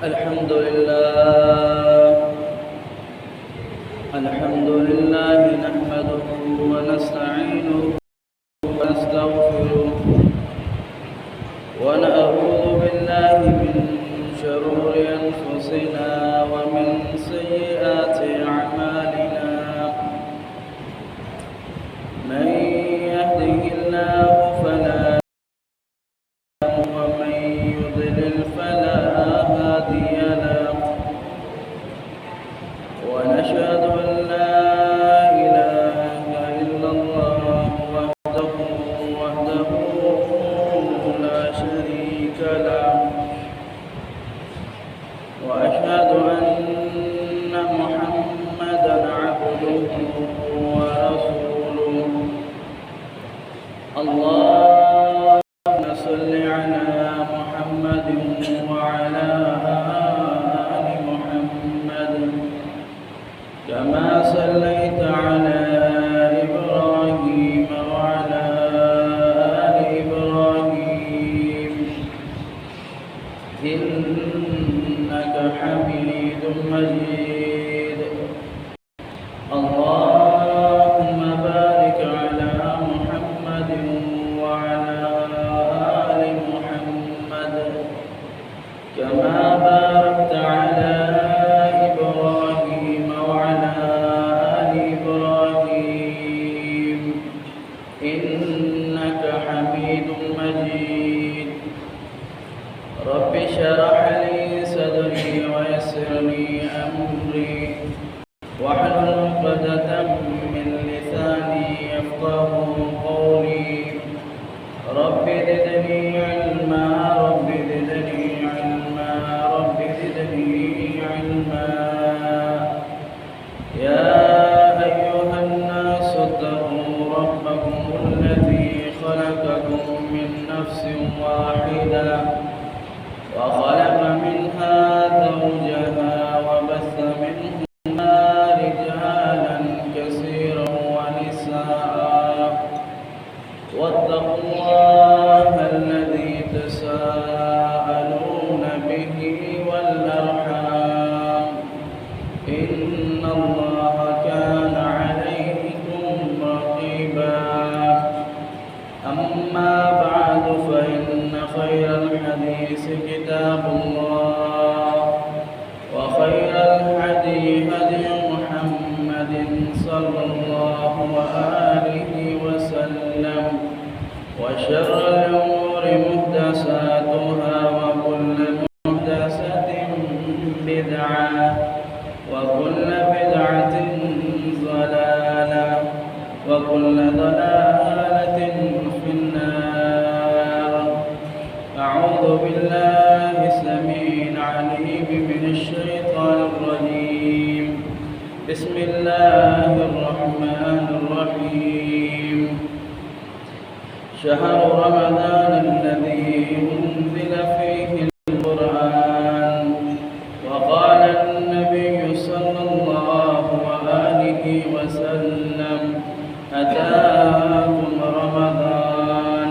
الحمد لله نحمده ونستعينه ونستغفره ونعوذ بالله من شرور أنفسنا ومن سيئات أعمالنا من يهده الله فلا ومن يضلل فلا هادي له ونشهد أن لا إله إلا الله وحده لا شريك له وأشهد أن محمدا عبده ورسوله اللهم صل على محمد وعلى آل محمد كما صليت على إبراهيم وعلى آل إبراهيم إنك حميد مجيد اللهم بارك على محمد وعلى آل محمد كما باركت على إبراهيم وعلى آل إبراهيم إنك حميد مجيد رب اشرح لي صدري ويسر لي أمري واحلل عقدة من لساني يفقهوا قولي رب زدني علما رب زدني علما رب زدني علما يا أيها الناس اتقوا ربكم الذي خلقكم من نفس واحدة وخلق منها زوجها وبث منهما رجالا كثيرا ونساء واتقوا الله الذي تساءلون به والأرحام إن الله كان عليكم رقيبا أما بعد فإن خير الحديث كتاب الله وخير الهدي هدي محمد صلى الله عليه وسلم وشر الأمور محدثاتها وكل محدثة بدعة وكل بدعة ضلالة وكل ضلالة في النار أعوذ بالله السميع العليم من الشيطان الرجيم بسم الله الرحمن الرحيم شهر رمضان الذي أنزل فيه القرآن وقال النبي صلى الله عليه وسلم أتاكم رمضان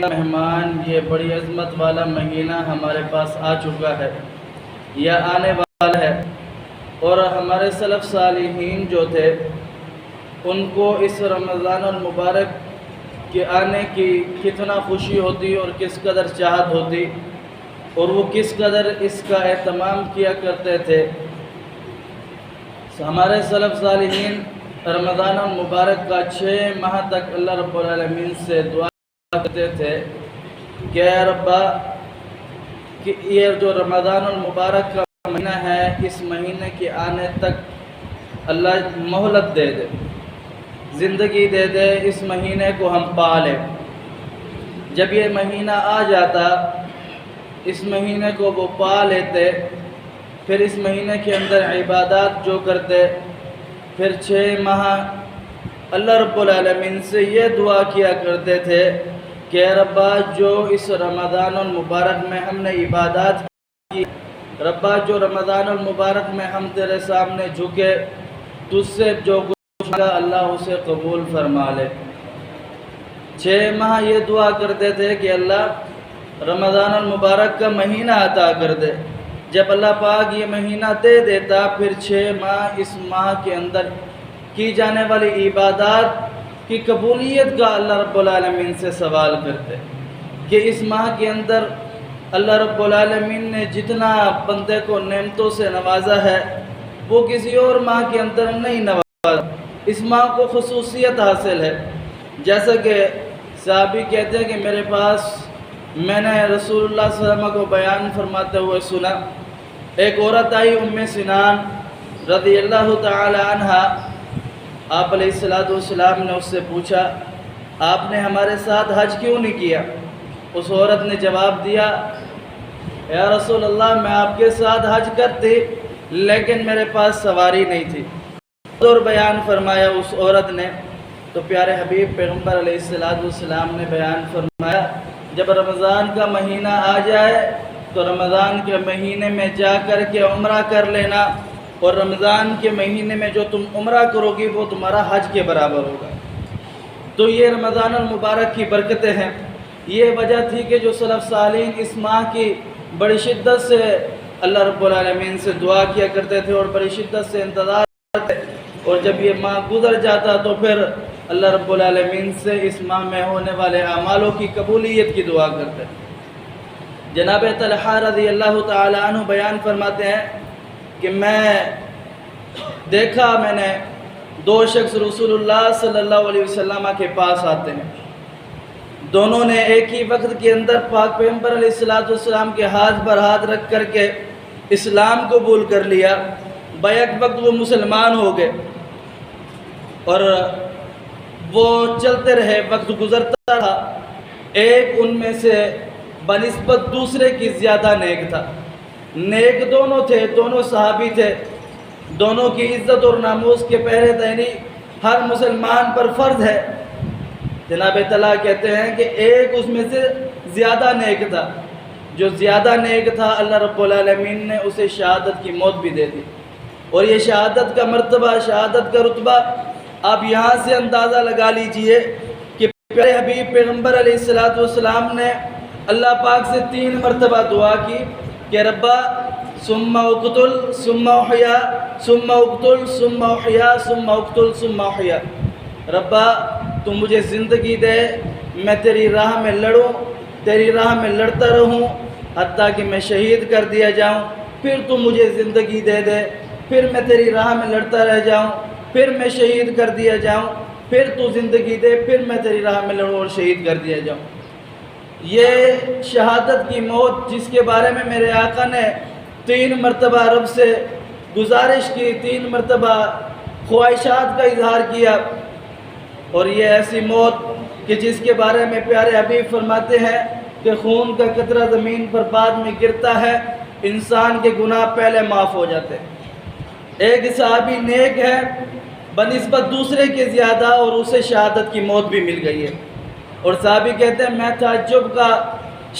مہمان، یہ بڑی عظمت والا مہینہ ہمارے پاس آ چکا ہے یا آنے والا ہے، اور ہمارے سلف صالحین جو تھے ان کو اس رمضان المبارک کے آنے کی کتنا خوشی ہوتی اور کس قدر چاہت ہوتی، اور وہ کس قدر اس کا اہتمام کیا کرتے تھے۔ ہمارے سلف صالحین رمضان المبارک کا 6 ماہ تک اللہ رب العالمین سے دعا کرتے تھے کہ اے ربا، کہ یہ جو رمضان المبارک کا مہینہ ہے، اس مہینے کے آنے تک اللہ مہلت دے دے، زندگی دے دے، اس مہینے کو ہم پا لیں۔ جب یہ مہینہ آ جاتا، اس مہینے کو وہ پا لیتے، پھر اس مہینے کے اندر عبادات جو کرتے، پھر 6 ماہ اللہ رب العالمین سے یہ دعا کیا کرتے تھے کہ اے ربا، جو اس رمضان المبارک میں ہم نے عبادات کی، ربا جو رمضان المبارک میں ہم تیرے سامنے جھکے، تجھ سے جو کچھ مانگا اللہ اسے قبول فرما لے۔ 6 ماہ یہ دعا کرتے تھے کہ اللہ رمضان المبارک کا مہینہ عطا کر دے۔ جب اللہ پاک یہ مہینہ دے دیتا، پھر 6 ماہ اس ماہ کے اندر کی جانے والی عبادات کی قبولیت کا اللہ رب العالمین سے سوال کرتے کہ اس ماہ کے اندر اللہ رب العالمین نے جتنا بندے کو نعمتوں سے نوازا ہے، وہ کسی اور ماہ کے اندر نہیں نوازا۔ اس ماہ کو خصوصیت حاصل ہے، جیسا کہ صحابی کہتے ہیں کہ میرے پاس میں نے رسول اللہ صلی اللہ علیہ وسلم کو بیان فرماتے ہوئے سنا، ایک عورت آئی ام سنان رضی اللہ تعالی عنہ، آپ علیہ السلام نے اس سے پوچھا آپ نے ہمارے ساتھ حج کیوں نہیں کیا؟ اس عورت نے جواب دیا، یا رسول اللہ، میں آپ کے ساتھ حج کرتی لیکن میرے پاس سواری نہیں تھی۔ اور بیان فرمایا اس عورت نے، تو پیارے حبیب پیغمبر علیہ السلام نے بیان فرمایا، جب رمضان کا مہینہ آ جائے تو رمضان کے مہینے میں جا کر کے عمرہ کر لینا، اور رمضان کے مہینے میں جو تم عمرہ کرو گی وہ تمہارا حج کے برابر ہوگا۔ تو یہ رمضان المبارک کی برکتیں ہیں۔ یہ وجہ تھی کہ جو سلف صالحین اس ماہ کی بڑی شدت سے اللہ رب العالمین سے دعا کیا کرتے تھے اور بڑی شدت سے انتظار کرتے، اور جب یہ ماہ گزر جاتا تو پھر اللہ رب العالمین سے اس ماہ میں ہونے والے اعمالوں کی قبولیت کی دعا کرتے۔ جناب طلحہ رضی اللہ تعالی عنہ بیان فرماتے ہیں کہ میں نے 2 شخص رسول اللہ صلی اللہ علیہ وسلم کے پاس آتے ہیں، دونوں نے ایک ہی وقت کے اندر پاک پیغمبر علیہ السلام کے ہاتھ پر ہاتھ رکھ کر کے اسلام قبول کر لیا، بیک وقت وہ مسلمان ہو گئے، اور وہ چلتے رہے، وقت گزرتا رہا، ایک ان میں سے بنسبت دوسرے کی زیادہ نیک تھا۔ نیک دونوں تھے، دونوں صحابی تھے، دونوں کی عزت اور ناموس کے پہرے دہنی ہر مسلمان پر فرض ہے۔ جناب طلحہ کہتے ہیں کہ ایک اس میں سے زیادہ نیک تھا، جو زیادہ نیک تھا اللہ رب العالمین نے اسے شہادت کی موت بھی دے دی، اور یہ شہادت کا مرتبہ، شہادت کا رتبہ آپ یہاں سے اندازہ لگا لیجئے کہ پیارے حبیب پیغمبر علیہ السلام نے اللہ پاک سے 3 مرتبہ دعا کی کہ ربا ثم اقتل ثم احیا ثم اقتل ثم احیا ثم اقتل ثم احیا، ربا تو مجھے زندگی دے، میں تیری راہ میں لڑوں، تیری راہ میں لڑتا رہوں حتیٰ کہ میں شہید کر دیا جاؤں، پھر تو مجھے زندگی دے دے، پھر میں تیری راہ میں لڑتا رہ جاؤں، پھر میں شہید کر دیا جاؤں، پھر تو زندگی دے، پھر میں تیری راہ میں لڑوں اور شہید کر دیا جاؤں۔ یہ شہادت کی موت جس کے بارے میں میرے آقا نے 3 مرتبہ رب سے گزارش کی، 3 مرتبہ خواہشات کا اظہار کیا، اور یہ ایسی موت کہ جس کے بارے میں پیارے حبیب فرماتے ہیں کہ خون کا قطرہ زمین پر بعد میں گرتا ہے، انسان کے گناہ پہلے معاف ہو جاتے ہیں۔ ایک صحابی نیک ہے بنسبت دوسرے کے زیادہ، اور اسے شہادت کی موت بھی مل گئی ہے، اور صحابی کہتے ہیں میں تعجب کا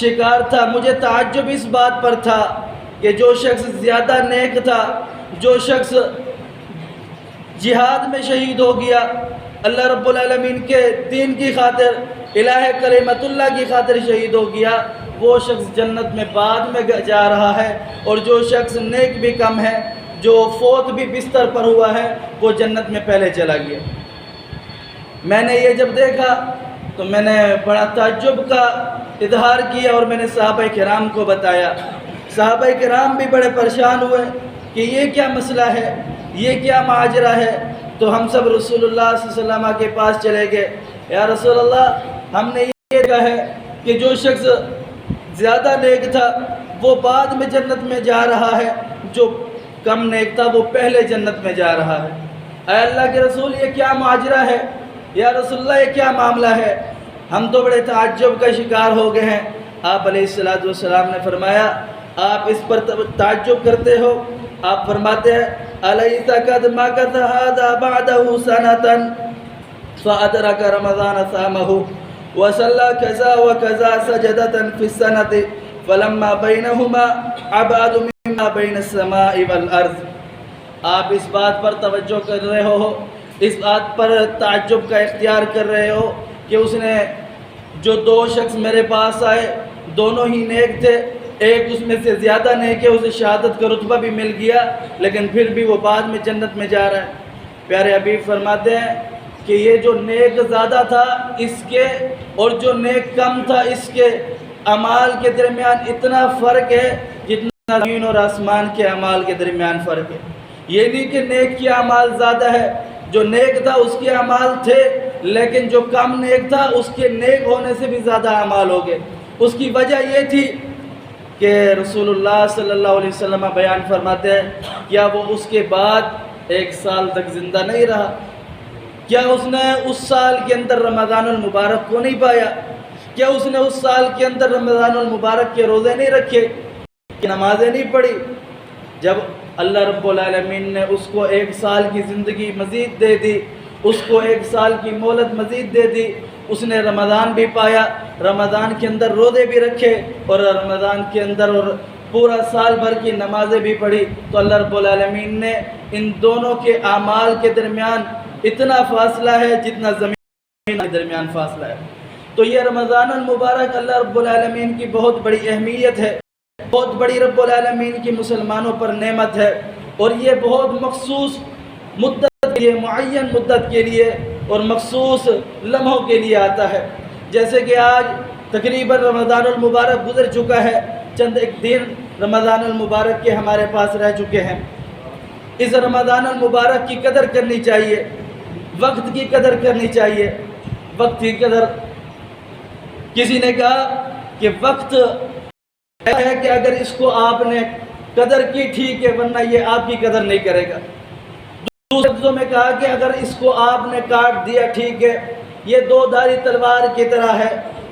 شکار تھا، مجھے تعجب اس بات پر تھا کہ جو شخص زیادہ نیک تھا، جو شخص جہاد میں شہید ہو گیا، اللہ رب العالمین کے دین کی خاطر الہ کلمت اللہ کی خاطر شہید ہو گیا، وہ شخص جنت میں بعد میں جا رہا ہے، اور جو شخص نیک بھی کم ہے، جو فوت بھی بستر پر ہوا ہے، وہ جنت میں پہلے چلا گیا۔ میں نے یہ جب دیکھا تو میں نے بڑا تعجب کا اظہار کیا اور میں نے صحابہ کرام کو بتایا۔ صحابہ کرام بھی بڑے پریشان ہوئے کہ یہ کیا مسئلہ ہے، یہ کیا ماجرا ہے۔ تو ہم سب رسول اللہ صلی اللہ علیہ وسلم کے پاس چلے گئے، یا رسول اللہ، ہم نے یہ کہا ہے کہ جو شخص زیادہ نیک تھا وہ بعد میں جنت میں جا رہا ہے، جو کم نیک تھا وہ پہلے جنت میں جا رہا ہے۔ اے اللہ کے رسول، یہ کیا ماجرا ہے؟ یا رسول اللہ، یہ کیا معاملہ ہے؟ ہم تو بڑے تعجب کا شکار ہو گئے ہیں۔ آپ علیہ السلام نے فرمایا، آپ اس پر تعجب کرتے ہو؟ آپ فرماتے ہیں، الیس قد مکث ھذا بعدہ سنۃ فادرک رمضان صامہ وصلی کذا وکذا سجدۃ فی السنۃ فلما بینہما ابعد مما بین السماء والارض۔ آپ اس بات پر توجہ کر رہے ہو، اس بات پر تعجب کا اختیار کر رہے ہو کہ اس نے جو دو شخص میرے پاس آئے دونوں ہی نیک تھے، ایک اس میں سے زیادہ نیک ہے، اسے شہادت کا رتبہ بھی مل گیا، لیکن پھر بھی وہ بعد میں جنت میں جا رہا ہے۔ پیارے حبیب فرماتے ہیں کہ یہ جو نیک زیادہ تھا اس کے اور جو نیک کم تھا اس کے اعمال کے درمیان اتنا فرق ہے جتنا زمین اور آسمان کے اعمال کے درمیان فرق ہے۔ یہ نہیں کہ نیک کے اعمال زیادہ ہے، جو نیک تھا اس کے اعمال تھے، لیکن جو کم نیک تھا اس کے نیک ہونے سے بھی زیادہ اعمال ہو گئے۔ اس کی وجہ یہ تھی کہ رسول اللہ صلی اللہ علیہ وسلم بیان فرماتے ہیں، کیا وہ اس کے بعد 1 سال تک زندہ نہیں رہا؟ کیا اس نے اس سال کے اندر رمضان المبارک کو نہیں پایا؟ کیا اس نے اس سال کے اندر رمضان المبارک کے روزے نہیں رکھے، نمازیں نہیں پڑھی؟ جب اللہ رب العالمین نے اس کو 1 سال کی زندگی مزید دے دی، اس کو 1 سال کی مہلت مزید دے دی، اس نے رمضان بھی پایا، رمضان کے اندر روزے بھی رکھے اور رمضان کے اندر اور پورا سال بھر کی نمازیں بھی پڑھی، تو اللہ رب العالمین نے ان دونوں کے اعمال کے درمیان اتنا فاصلہ ہے جتنا زمین کے درمیان فاصلہ ہے۔ تو یہ رمضان المبارک اللہ رب العالمین کی بہت بڑی اہمیت ہے، بہت بڑی رب العالمین کی مسلمانوں پر نعمت ہے، اور یہ بہت مخصوص مدت کے لیے، معین مدت کے لیے اور مخصوص لمحوں کے لیے آتا ہے۔ جیسے کہ آج تقریباً رمضان المبارک گزر چکا ہے، چند ایک دن رمضان المبارک کے ہمارے پاس رہ چکے ہیں۔ اس رمضان المبارک کی قدر کرنی چاہیے، وقت کی قدر کرنی چاہیے۔ وقت کی قدر، کسی نے کہا کہ وقت ہے کہ اگر اس کو آپ نے قدر کی ٹھیک ہے، ورنہ یہ آپ کی قدر نہیں کرے گا۔ دوسرے لفظوں میں کہا کہ اگر اس کو آپ نے کاٹ دیا ٹھیک ہے، یہ 2 دھاری تلوار کی طرح ہے،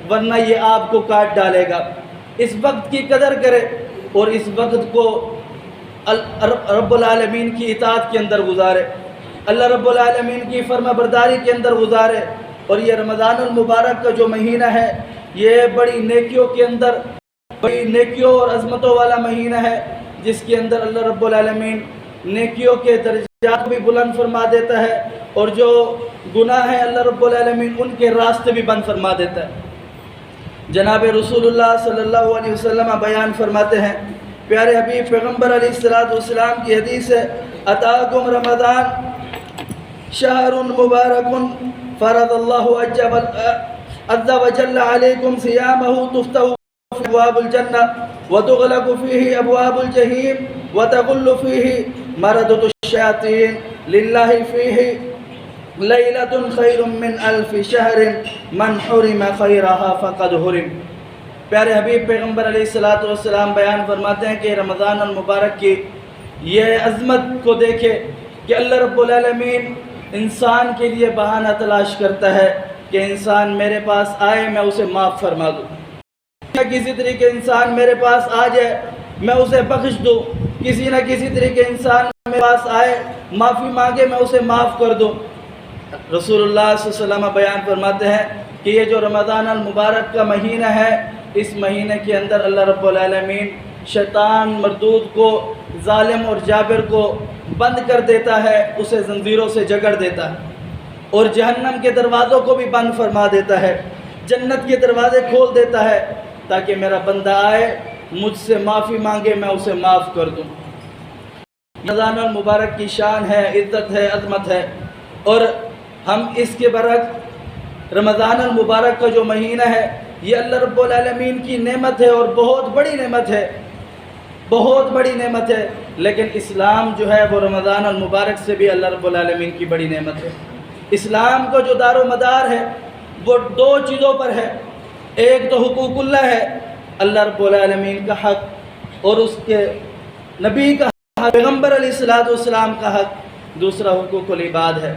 ورنہ یہ آپ کو کاٹ ڈالے گا۔ اس وقت کی قدر کرے اور اس وقت کو رب العالمین کی اطاعت کے اندر گزارے، اللہ رب العالمین کی فرما برداری کے اندر گزارے۔ اور یہ رمضان المبارک کا جو مہینہ ہے یہ بڑی نیکیوں کے اندر، بڑی نیکیوں اور عظمتوں والا مہینہ ہے، جس کے اندر اللہ رب العالمین نیکیوں کے درجات بھی بلند فرما دیتا ہے، اور جو گناہ ہے اللہ رب العالمین ان کے راستے بھی بند فرما دیتا ہے۔ جناب رسول اللہ صلی اللہ علیہ وسلم بیان فرماتے ہیں، پیارے حبیب پیغمبر علیہ السلام کی حدیث ہے، اتاکم رمضان شہر مبارک فرض اللہ عز وجل علیکم صیامہ تفتح ابواب الجنہ وتغلق فیہ ابواب الجحیم وتغل فیہ مردۃ الشیاطین للہ فیہ لیلۃ خیر من 1000 شہر من حرم خیرہا فقد حرم۔ پیارے حبیب پیغمبر علیہ السلام بیان فرماتے ہیں کہ رمضان المبارک کی یہ عظمت کو دیکھے کہ اللہ رب العالمین انسان کے لیے بہانہ تلاش کرتا ہے کہ انسان میرے پاس آئے میں اسے معاف فرما دوں، یا کسی طریقے انسان میرے پاس آ جائے میں اسے بخش دوں، کسی نہ کسی طریقے انسان میرے پاس آئے معافی مانگے میں اسے معاف کر دوں۔ رسول اللہ صلی اللہ علیہ وسلم بیان فرماتے ہیں کہ یہ جو رمضان المبارک کا مہینہ ہے، اس مہینے کے اندر اللہ رب العالمین شیطان مردود کو، ظالم اور جابر کو بند کر دیتا ہے، اسے زنجیروں سے جکڑ دیتا ہے، اور جہنم کے دروازوں کو بھی بند فرما دیتا ہے۔ جنت کے دروازے کھول دیتا ہے تاکہ میرا بندہ آئے مجھ سے معافی مانگے، میں اسے معاف کر دوں۔ رمضان المبارک کی شان ہے، عزت ہے، عظمت ہے، اور ہم اس کے برعکس رمضان المبارک کا جو مہینہ ہے یہ اللہ رب العالمین کی نعمت ہے اور بہت بڑی نعمت ہے، بہت بڑی نعمت ہے، لیکن اسلام جو ہے وہ رمضان المبارک سے بھی اللہ رب العالمین کی بڑی نعمت ہے۔ اسلام کا جو دار و مدار ہے وہ دو چیزوں پر ہے، ایک تو حقوق اللہ ہے، اللہ رب العالمین کا حق اور اس کے نبی کا حق، پیغمبر علیہ السلام کا حق، دوسرا حقوق العباد ہے،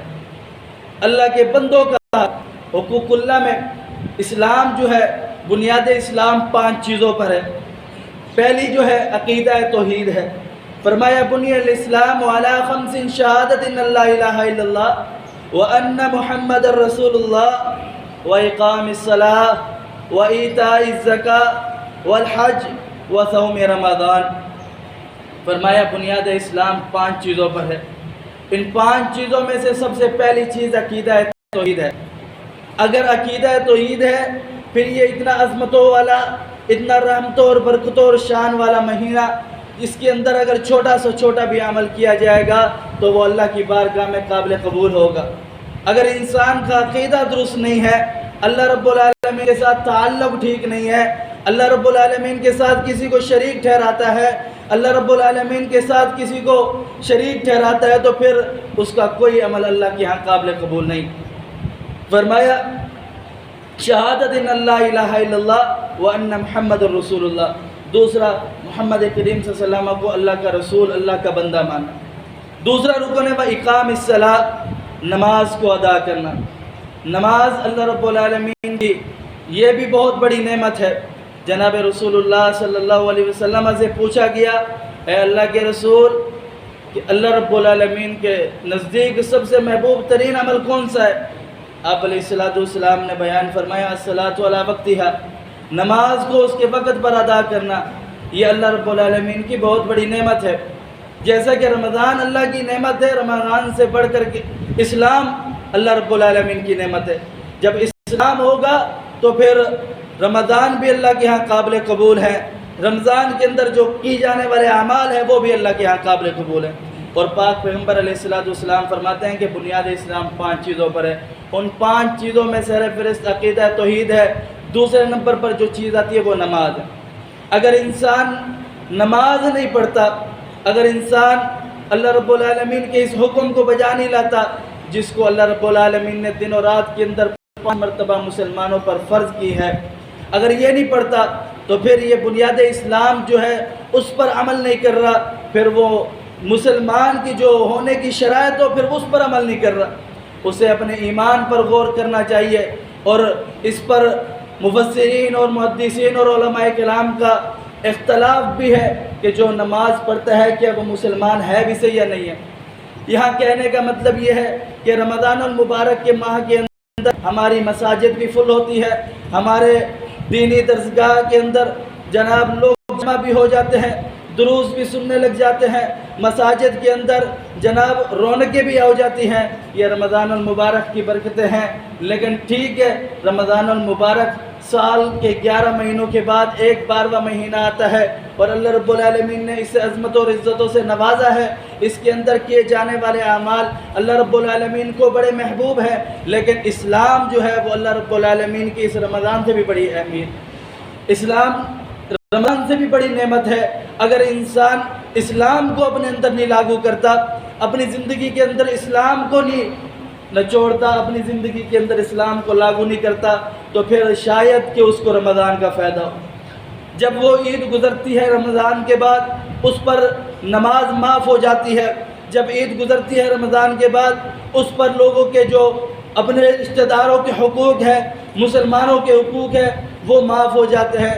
اللہ کے بندوں کا حق۔ حقوق اللہ میں اسلام جو ہے بنیاد اسلام 5 چیزوں پر ہے۔ پہلی جو ہے عقیدہ توحید ہے، فرمایا بنی الاسلام علی 5 شہادت ان لا الہ الا اللہ وان محمد رسول اللہ واقام الصلاۃ وایتاء الزکاۃ والحج وصوم رمضان۔ فرمایا بنیاد اسلام 5 چیزوں پر ہے۔ ان 5 چیزوں میں سے سب سے پہلی چیز عقیدہ توحید ہے۔ اگر عقیدہ توحید ہے پھر یہ اتنا عظمتوں والا، اتنا رحمتوں اور برکتوں اور شان والا مہینہ، اس کے اندر اگر چھوٹا سا چھوٹا بھی عمل کیا جائے گا تو وہ اللہ کی بارگاہ میں قابل قبول ہوگا۔ اگر انسان کا عقیدہ درست نہیں ہے، اللہ رب العالمین کے ساتھ تعلق ٹھیک نہیں ہے، اللہ رب العالمین کے ساتھ کسی کو شریک ٹھہراتا ہے، اللہ رب العالمین کے ساتھ کسی کو شریک ٹھہراتا ہے، تو پھر اس کا کوئی عمل اللہ کے ہاں قابل قبول نہیں۔ فرمایا شہادت ان اللہ الہ الا اللہ وان محمد الرسول اللہ، دوسرا محمد کریم صلی اللہ علیہ وسلم کو اللہ کا رسول، اللہ کا بندہ ماننا۔ دوسرا رکن ہے وہ اقام الصلاۃ، نماز کو ادا کرنا۔ نماز اللہ رب العالمین کی یہ بھی بہت بڑی نعمت ہے۔ جناب رسول اللہ صلی اللہ علیہ وسلم سے پوچھا گیا، اے اللہ کے رسول، کہ اللہ رب العالمین کے نزدیک سب سے محبوب ترین عمل کون سا ہے؟ آپ علیہ السلام نے بیان فرمایا الصلاۃ علی وقتہا، نماز کو اس کے وقت پر ادا کرنا۔ یہ اللہ رب العالمین کی بہت بڑی نعمت ہے۔ جیسا کہ رمضان اللہ کی نعمت ہے، رمضان سے بڑھ کر کے اسلام اللہ رب العالمین کی نعمت ہے۔ جب اسلام ہوگا تو پھر رمضان بھی اللہ کے ہاں قابل قبول ہے، رمضان کے اندر جو کی جانے والے اعمال ہیں وہ بھی اللہ کے ہاں قابل قبول ہے۔ اور پاک پیغمبر علیہ السلام فرماتے ہیں کہ بنیاد اسلام 5 چیزوں پر ہے۔ ان 5 چیزوں میں سر فہرست عقیدہ توحید ہے، دوسرے نمبر پر جو چیز آتی ہے وہ نماز ہے۔ اگر انسان نماز نہیں پڑھتا، اگر انسان اللہ رب العالمین کے اس حکم کو بجا نہیں لاتا جس کو اللہ رب العالمین نے دن و رات کے اندر 5 مرتبہ مسلمانوں پر فرض کی ہے، اگر یہ نہیں پڑھتا تو پھر یہ بنیاد اسلام جو ہے اس پر عمل نہیں کر رہا، پھر وہ مسلمان کی جو ہونے کی شرائط ہو پھر اس پر عمل نہیں کر رہا۔ اسے اپنے ایمان پر غور کرنا چاہیے، اور اس پر مفسرین اور محدثین اور علماء کرام کا اختلاف بھی ہے کہ جو نماز پڑھتا ہے کیا وہ مسلمان ہے بھی صحیح یا نہیں ہے۔ یہاں کہنے کا مطلب یہ ہے کہ رمضان المبارک کے ماہ کے اندر ہماری مساجد بھی فل ہوتی ہے، ہمارے دینی درسگاہ کے اندر جناب لوگ جمع بھی ہو جاتے ہیں، دروس بھی سننے لگ جاتے ہیں، مساجد کے اندر جناب رونقیں بھی ہو جاتی ہیں۔ یہ رمضان المبارک کی برکتیں ہیں۔ لیکن ٹھیک ہے، رمضان المبارک سال کے 11 مہینوں کے بعد ایک 12واں مہینہ آتا ہے، اور اللہ رب العالمین نے اسے عظمت اور عزتوں سے نوازا ہے۔ اس کے اندر کیے جانے والے اعمال اللہ رب العالمین کو بڑے محبوب ہیں، لیکن اسلام جو ہے وہ اللہ رب العالمین کی اس رمضان سے بھی بڑی اہمیت، اسلام رمضان سے بھی بڑی نعمت ہے۔ اگر انسان اسلام کو اپنے اندر نہیں لاگو کرتا، اپنی زندگی کے اندر اسلام کو نہیں نچوڑتا، اپنی زندگی کے اندر اسلام کو لاگو نہیں کرتا، تو پھر شاید کہ اس کو رمضان کا فائدہ ہو۔ جب وہ عید گزرتی ہے رمضان کے بعد اس پر نماز معاف ہو جاتی ہے، جب عید گزرتی ہے رمضان کے بعد اس پر لوگوں کے جو اپنے رشتہ داروں کے حقوق ہیں، مسلمانوں کے حقوق ہیں، وہ معاف ہو جاتے ہیں۔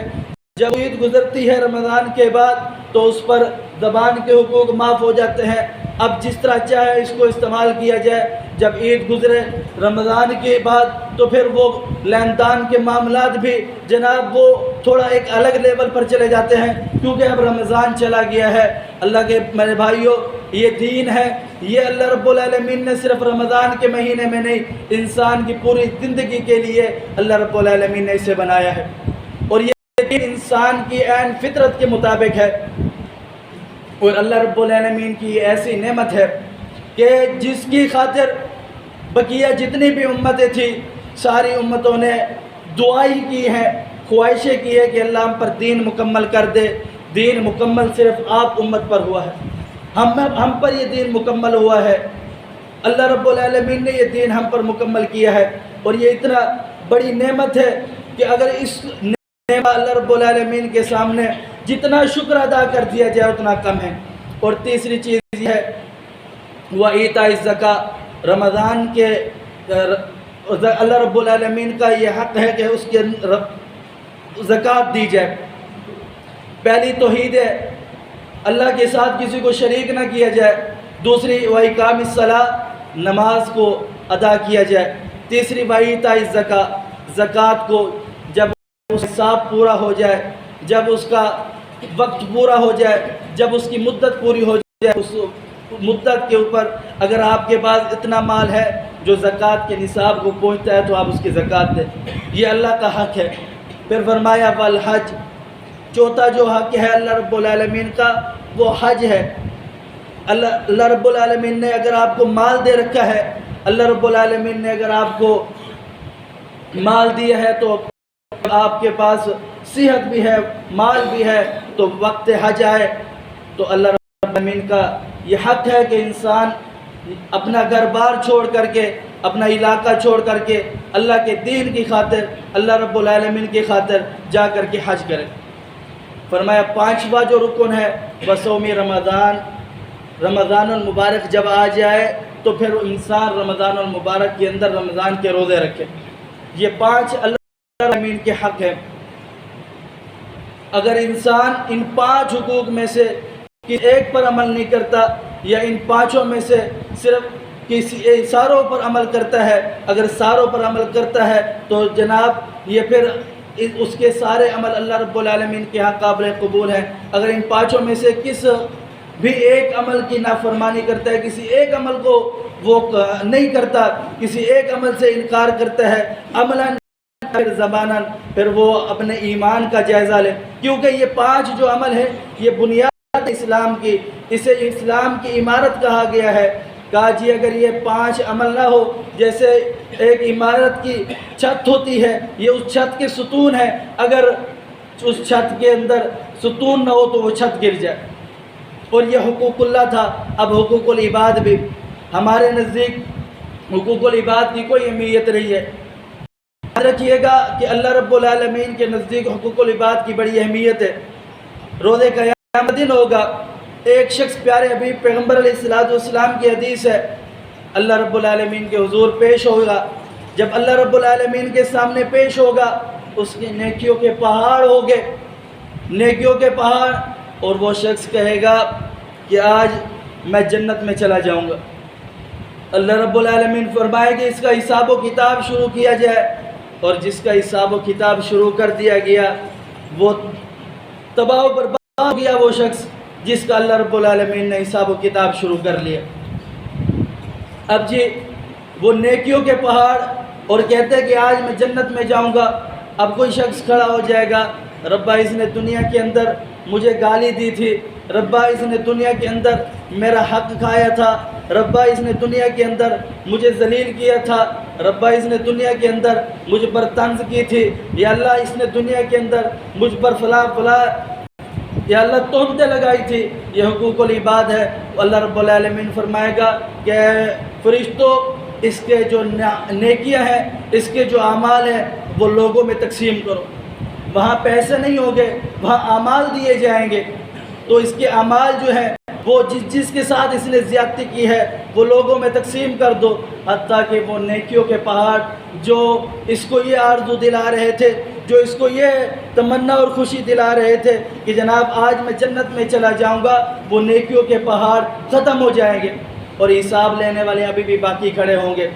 جب عید گزرتی ہے رمضان کے بعد تو اس پر زبان کے حقوق معاف ہو جاتے ہیں۔ اب جس طرح چاہے اس کو استعمال کیا جائے۔ جب عید گزرے رمضان کے بعد تو پھر وہ لین دین کے معاملات بھی جناب وہ تھوڑا ایک الگ لیول پر چلے جاتے ہیں، کیونکہ اب رمضان چلا گیا ہے۔ اللہ کے میرے بھائیوں، یہ دین ہے، یہ اللہ رب العالمین نے صرف رمضان کے مہینے میں نہیں، انسان کی پوری زندگی کے لیے اللہ رب العالمین نے اسے بنایا ہے، اور یہ دین انسان کی عین فطرت کے مطابق ہے۔ اور اللہ رب العالمین کی یہ ایسی نعمت ہے کہ جس کی خاطر بقیہ جتنی بھی امتیں تھیں، ساری امتوں نے دعائیں کی ہیں، خواہشیں کی ہے کہ اللہ ہم پر دین مکمل کر دے۔ دین مکمل صرف آپ امت پر ہوا ہے، ہم پر یہ دین مکمل ہوا ہے، اللہ رب العالمین نے یہ دین ہم پر مکمل کیا ہے، اور یہ اتنا بڑی نعمت ہے کہ اگر اس نعمت اللہ رب العالمین کے سامنے جتنا شکر ادا کر دیا جائے اتنا کم ہے۔ اور تیسری چیز یہ ہے وَإِيتَاءِ الزَّكَاةِ، رمضان کے اللہ رب العالمین کا یہ حق ہے کہ اس کے زکوٰۃ دی جائے۔ پہلی توحید ہے، اللہ کے ساتھ کسی کو شریک نہ کیا جائے۔ دوسری وَإِقَامِ الصَّلَاةِ، نماز کو ادا کیا جائے۔ تیسری وَإِيتَاءِ الزَّكَاةِ، زکوٰۃ کو جب اس کا حساب پورا ہو جائے، جب اس کا وقت پورا ہو جائے، جب اس کی مدت پوری ہو جائے، اس مدت کے اوپر اگر آپ کے پاس اتنا مال ہے جو زکوٰۃ کے نصاب کو پہنچتا ہے تو آپ اس کی زکوٰۃ دیں، یہ اللہ کا حق ہے۔ پھر فرمایا والحج، چوتھا جو حق ہے اللہ رب العالمین کا وہ حج ہے۔ اللہ رب العالمین نے اگر آپ کو مال دے رکھا ہے، اللہ رب العالمین نے اگر آپ کو مال دیا ہے تو آپ کے پاس صحت بھی ہے، مال بھی ہے، تو وقت حج آئے تو اللہ رب العالمین کا یہ حق ہے کہ انسان اپنا گھر بار چھوڑ کر کے، اپنا علاقہ چھوڑ کر کے اللہ کے دین کی خاطر، اللہ رب العالمین کی خاطر جا کر کے حج کرے۔ فرمایا پانچواں جو رکن ہے وصوم رمضان، رمضان المبارک جب آ جائے تو پھر انسان رمضان المبارک کے اندر رمضان کے روزے رکھے۔ یہ پانچ اللہ العالمین کے حق ہیں۔ اگر انسان ان پانچ حقوق میں سے ایک پر عمل نہیں کرتا یا ان پانچوں میں سے صرف کسی ساروں پر عمل کرتا ہے، اگر ساروں پر عمل کرتا ہے تو جناب یہ پھر اس کے سارے عمل اللہ رب العالمین کے ہاں قابل قبول ہیں۔ اگر ان پانچوں میں سے کس بھی ایک عمل کی نافرمانی کرتا ہے، کسی ایک عمل کو وہ نہیں کرتا، کسی ایک عمل سے انکار کرتا ہے عملاً پھر زباناً، پھر وہ اپنے ایمان کا جائزہ لے، کیونکہ یہ پانچ جو عمل ہے یہ بنیاد اسلام کی، اسے اسلام کی عمارت کہا گیا ہے۔ کہا جی اگر یہ پانچ عمل نہ ہو، جیسے ایک عمارت کی چھت ہوتی ہے، یہ اس چھت کے ستون ہیں، اگر اس چھت کے اندر ستون نہ ہو تو وہ چھت گر جائے۔ اور یہ حقوق اللہ تھا۔ اب حقوق العباد بھی ہمارے نزدیک حقوق العباد کی کوئی اہمیت نہیں ہے۔ یاد رکھیے گا کہ اللہ رب العالمین کے نزدیک حقوق العباد کی بڑی اہمیت ہے۔ روز قیامت دن ہوگا، ایک شخص پیارے حبیب پیغمبر علیہ السلام کی حدیث ہے، اللہ رب العالمین کے حضور پیش ہوگا۔ جب اللہ رب العالمین کے سامنے پیش ہوگا، اس کی نیکیوں کے پہاڑ ہوگے، نیکیوں کے پہاڑ، اور وہ شخص کہے گا کہ آج میں جنت میں چلا جاؤں گا۔ اللہ رب العالمین فرمائے کہ اس کا حساب و کتاب شروع کیا جائے، اور جس کا حساب و کتاب شروع کر دیا گیا وہ تباہ و برباد ہو گیا، وہ شخص جس کا اللہ رب العالمین نے حساب و کتاب شروع کر لیا۔ اب جی وہ نیکیوں کے پہاڑ، اور کہتے ہیں کہ آج میں جنت میں جاؤں گا۔ اب کوئی شخص کھڑا ہو جائے گا، ربا اس نے دنیا کے اندر مجھے گالی دی تھی، ربا اس نے دنیا کے اندر میرا حق کھایا تھا، ربا اس نے دنیا کے اندر مجھے ذلیل کیا تھا، ربا اس نے دنیا کے اندر مجھ پر طنز کی تھی، یا اللہ اس نے دنیا کے اندر مجھ پر فلاں فلاں یا اللہ تہمتیں لگائی تھی۔ یہ حقوق العباد ہے۔ اللہ رب العالمین فرمائے گا کہ فرشتوں اس کے جو نیکیاں ہیں، اس کے جو اعمال ہیں وہ لوگوں میں تقسیم کرو۔ وہاں پیسے نہیں ہوں گے، وہاں اعمال دیے جائیں گے، تو اس کے اعمال جو ہیں وہ جس کے ساتھ اس نے زیادتی کی ہے وہ لوگوں میں تقسیم کر دو، حتیٰ کہ وہ نیکیوں کے پہاڑ جو اس کو یہ آرزو دلا رہے تھے، جو اس کو یہ تمنا اور خوشی دلا رہے تھے کہ جناب آج میں جنت میں چلا جاؤں گا، وہ نیکیوں کے پہاڑ ختم ہو جائیں گے، اور حساب لینے والے ابھی بھی باقی کھڑے ہوں گے،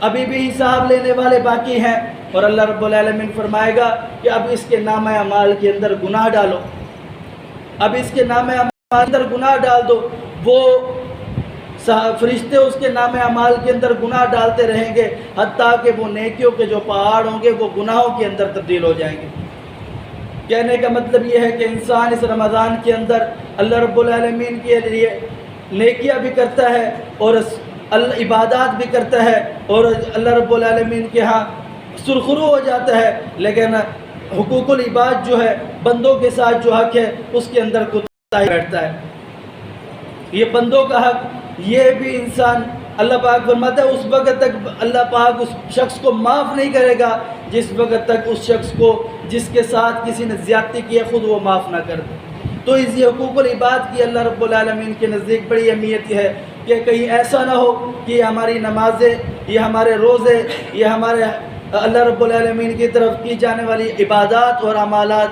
ابھی بھی حساب لینے والے باقی ہیں۔ اور اللہ رب العالمین فرمائے گا کہ اب اس کے نامہ اعمال کے اندر گناہ ڈالو، اب اس کے نامہ اعمال کے اندر گناہ ڈال دو۔ وہ فرشتے اس کے نام اعمال کے اندر گناہ ڈالتے رہیں گے، حتیٰ کہ وہ نیکیوں کے جو پہاڑ ہوں گے وہ گناہوں کے اندر تبدیل ہو جائیں گے۔ کہنے کا مطلب یہ ہے کہ انسان اس رمضان کے اندر اللہ رب العالمین کے لیے نیکیاں بھی کرتا ہے اور عبادات بھی کرتا ہے اور اللہ رب العالمین کے ہاں سرخرو ہو جاتا ہے، لیکن حقوق العباد جو ہے، بندوں کے ساتھ جو حق ہے اس کے اندر کوتاہی بیٹھتا ہے۔ یہ بندوں کا حق، یہ بھی انسان اللہ پاک فرماتا ہے اس وقت تک اللہ پاک اس شخص کو معاف نہیں کرے گا جس وقت تک اس شخص کو جس کے ساتھ کسی نے زیادتی کی ہے خود وہ معاف نہ کر دے۔ تو اس یہ حقوق العباد کی اللہ رب العالمین کے نزدیک بڑی اہمیت ہے کہ کہیں ایسا نہ ہو کہ یہ ہماری نمازیں، یہ ہمارے روزے، یہ ہمارے اللہ رب العالمین کی طرف کی جانے والی عبادات اور اعمالات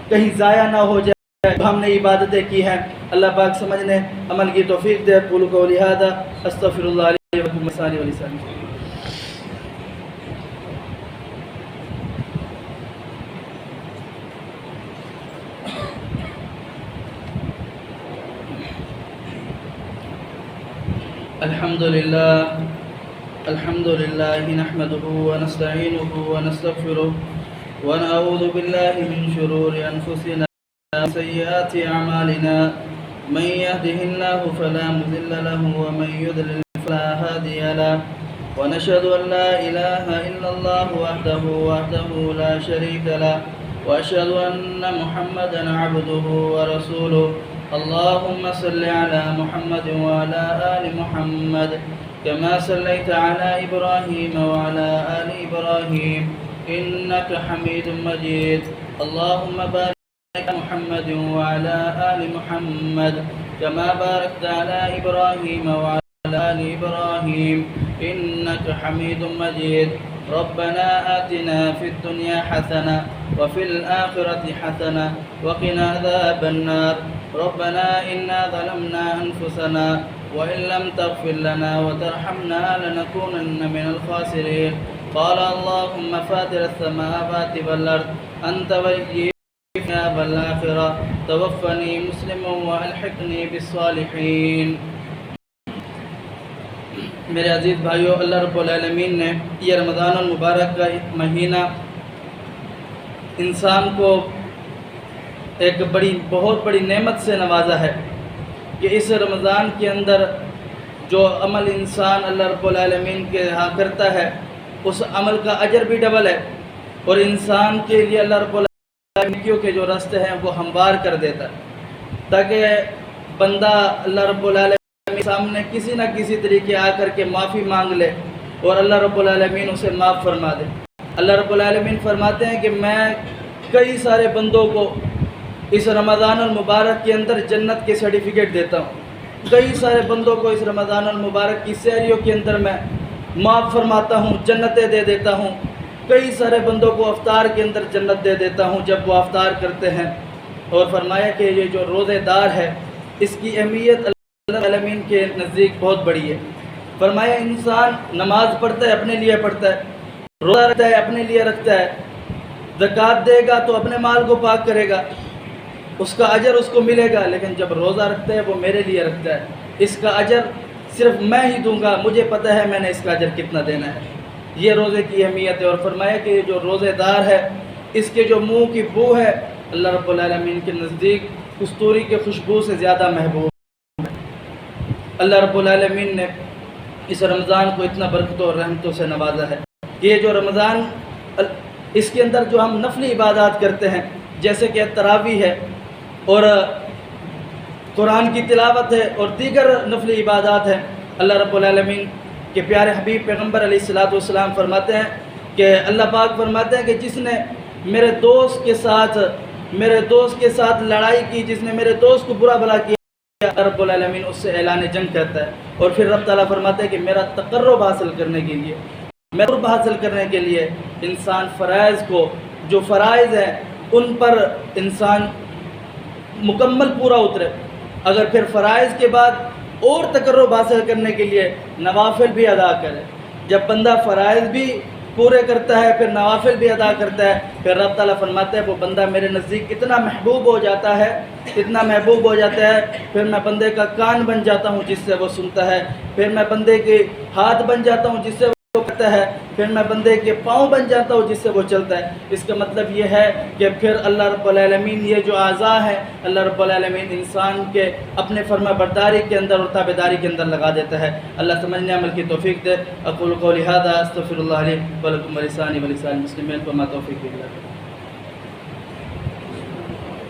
کہیں ضائع نہ ہو جائے۔ ہم نے عبادتیں کی ہیں، اللہ پاک سمجھنے عمل کی توفیق دے۔ قولوا قولی ھذا استغفر اللہ لی ولکم ولسائر المسلمین۔ الحمد لله نحمده ونستعينه ونستغفره ونعوذ بالله من شرور أنفسنا وسيئات أعمالنا، من يهده الله فلا مضل له ومن يضلل فلا هادي له، ونشهد أن لا إله إلا الله وحده لا شريك له، وأشهد أن محمدا عبده ورسوله۔ اللهم صل على محمد وعلى آل محمد كما صليت على إبراهيم وعلى آل إبراهيم إنك حميد مجيد۔ اللهم بارك على محمد وعلى آل محمد كما باركت على إبراهيم وعلى آل إبراهيم إنك حميد مجيد۔ ربنا آتنا في الدنيا حسنة وفي الآخرة حسنة وقنا عذاب النار۔ ربنا إنا ظلمنا أنفسنا وإن لم تغفر لنا وترحمنا لنكونن من الخاسرين۔ قال اللهم فاطر السماوات والأرض أنت وليي في الدنيا والآخرة توفني مسلما وألحقني بالصالحين۔ میرے عزیز بھائیو، اللہ رب العالمین نے یہ رمضان المبارک کا مہینہ انسان کو ایک بہت بڑی نعمت سے نوازا ہے کہ اس رمضان کے اندر جو عمل انسان اللہ رب العالمین کے ہاں کرتا ہے اس عمل کا اجر بھی ڈبل ہے، اور انسان کے لیے اللہ رب العالمین کے جو راستے ہیں وہ ہموار کر دیتا ہے تاکہ بندہ اللہ رب العالمین سامنے کسی نہ کسی طریقے آ کر کے معافی مانگ لے اور اللہ رب العالمین اسے معاف فرما دے۔ اللہ رب العالمین فرماتے ہیں کہ میں کئی سارے بندوں کو اس رمضان المبارک کے اندر جنت کے سرٹیفکیٹ دیتا ہوں، کئی سارے بندوں کو اس رمضان المبارک کی سحریوں کے اندر میں معاف فرماتا ہوں، جنتیں دے دیتا ہوں، کئی سارے بندوں کو افطار کے اندر جنت دے دیتا ہوں جب وہ افطار کرتے ہیں۔ اور فرمایا کہ یہ جو روزے دار ہے اس کی اہمیت اللہ العالمین کے نزدیک بہت بڑی ہے۔ فرمایا انسان نماز پڑھتا ہے اپنے لیے پڑھتا ہے، روزہ رکھتا ہے اپنے لیے رکھتا ہے، زکوٰۃ دے گا تو اپنے مال کو پاک کرے گا، اس کا اجر اس کو ملے گا، لیکن جب روزہ رکھتا ہے وہ میرے لیے رکھتا ہے، اس کا اجر صرف میں ہی دوں گا، مجھے پتہ ہے میں نے اس کا اجر کتنا دینا ہے۔ یہ روزے کی اہمیت ہے۔ اور فرمایا کہ یہ جو روزے دار ہے اس کے جو منہ کی بو ہے اللہ رب العالمین کے نزدیک کستوری کے خوشبو سے زیادہ محبوب۔ اللہ رب العالمین نے اس رمضان کو اتنا برکتوں اور رحمتوں سے نوازا ہے کہ یہ جو رمضان اس کے اندر جو ہم نفلی عبادات کرتے ہیں جیسے کہ تراویح ہے اور قرآن کی تلاوت ہے اور دیگر نفلی عبادات ہیں، اللہ رب العالمین کے پیارے حبیب پیغمبر علیہ الصلوۃ والسلام فرماتے ہیں کہ اللہ پاک فرماتے ہیں کہ جس نے میرے دوست کے ساتھ لڑائی کی، جس نے میرے دوست کو برا بھلا کیا، رب العالمین اس سے اعلان جنگ کرتا ہے۔ اور پھر رب تعالیٰ فرماتے ہیں کہ میرا تقرب حاصل کرنے کے لیے، قرب حاصل کرنے کے لیے انسان فرائض کو، جو فرائض ہیں ان پر انسان مکمل پورا اترے، اگر پھر فرائض کے بعد اور تقرب حاصل کرنے کے لیے نوافل بھی ادا کرے۔ جب بندہ فرائض بھی پورے کرتا ہے، پھر نوافل بھی ادا کرتا ہے، پھر رب تعالیٰ فرماتا ہے وہ بندہ میرے نزدیک اتنا محبوب ہو جاتا ہے، اتنا محبوب ہو جاتا ہے، پھر میں بندے کا کان بن جاتا ہوں جس سے وہ سنتا ہے، پھر میں بندے کے ہاتھ بن جاتا ہوں جس سے وہ کرتا ہے، پھر میں بندے کے پاؤں بن جاتا ہوں جس سے وہ چلتا ہے۔ اس کا مطلب یہ ہے کہ پھر اللہ رب العالمین یہ جو اعضاء ہے اللہ رب العالمین انسان کے اپنے فرما برداری کے اندر اور تابعداری کے اندر لگا دیتا ہے۔ اللہ سمجھنے عمل کی توفیق دے۔ اقول قولی ھذا استغفر اللہ لی ولکم ولسانی ولسائر المسلمین وما توفیقی الا باللہ۔